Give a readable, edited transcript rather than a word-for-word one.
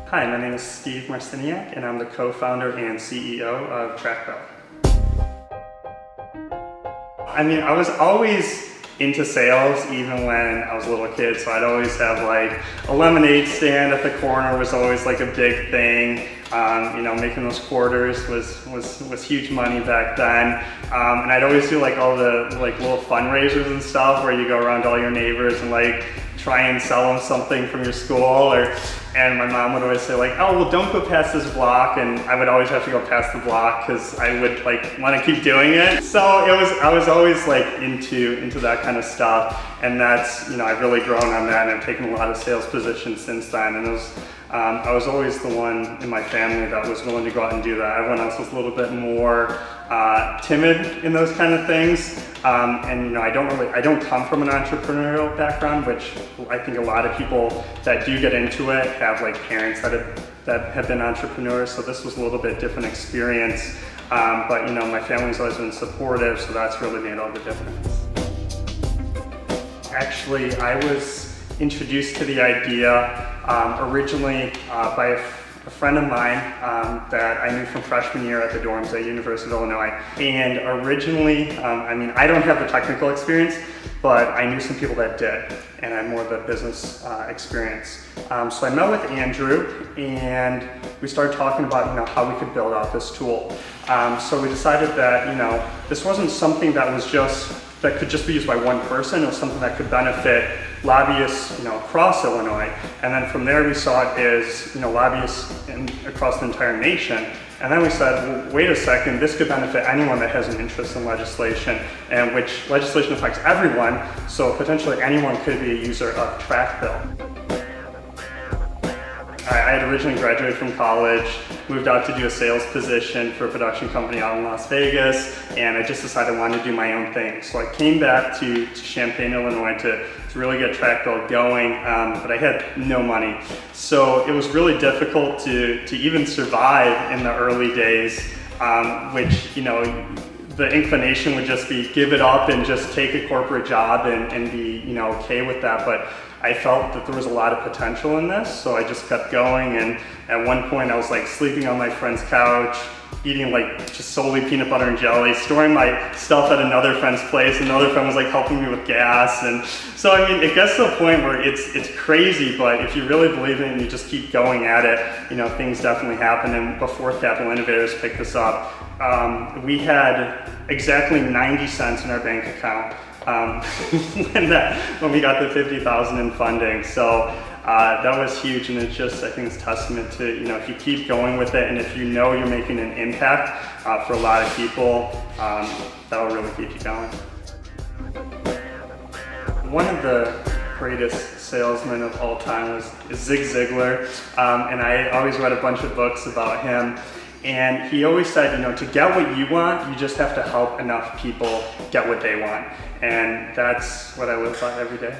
Hi, my name is Steve Marciniak, and I'm the co-founder and CEO of TrakBill. I mean, I was always into sales even when I was a little kid, so I'd always have like a lemonade stand at the corner was always like a big thing. You know, making those quarters was huge money back then. And I'd always do like all the like little fundraisers and stuff where you go around to all your neighbors and like try and sell them something from your school, and my mom would always say like, oh, well, don't go past this block, and I would always have to go past the block because I would like want to keep doing it. So I was always like into that kind of stuff, and that's, you know, I've really grown on that, and I've taken a lot of sales positions since then, and I was always the one in my family that was willing to go out and do that. Everyone else was a little bit more timid in those kind of things. And you know, I don't come from an entrepreneurial background, which I think a lot of people that do get into it have like parents that have been entrepreneurs. So this was a little bit different experience. But you know, my family's always been supportive, so that's really made all the difference. Actually, I was introduced to the idea originally by a friend of mine that I knew from freshman year at the dorms at University of Illinois. And originally, I mean, I don't have the technical experience, but I knew some people that did, and I had more of the business experience. So I met with Andrew, and we started talking about, you know, how we could build out this tool. So we decided that, you know, this wasn't something that could just be used by one person. It was something that could benefit lobbyists, you know, across Illinois. And then from there we saw it as, you know, lobbyists across the entire nation. And then we said, well, wait a second, this could benefit anyone that has an interest in legislation, and which legislation affects everyone, so potentially anyone could be a user of TrakBill. I had originally graduated from college, moved out to do a sales position for a production company out in Las Vegas, and I just decided I wanted to do my own thing. So I came back to Champaign, Illinois to really get TrakBill going, but I had no money. So it was really difficult to even survive in the early days, which, you know, the inclination would just be give it up and just take a corporate job and be, you know, okay with that. But I felt that there was a lot of potential in this, so I just kept going. And at one point I was like sleeping on my friend's couch, eating like just solely peanut butter and jelly, storing my stuff at another friend's place. Another friend was like helping me with gas. And so, I mean, it gets to a point where it's crazy, but if you really believe in it and you just keep going at it, you know, things definitely happen. And before Capital Innovators picked this up, we had exactly 90 cents in our bank account when we got the 50,000 in funding. So that was huge, and it's just, I think it's testament to, you know, if you keep going with it and if you know you're making an impact for a lot of people, that'll really keep you going. One of the greatest salesmen of all time is Zig Ziglar, and I always read a bunch of books about him. And he always said, you know, to get what you want, you just have to help enough people get what they want. And that's what I live by every day.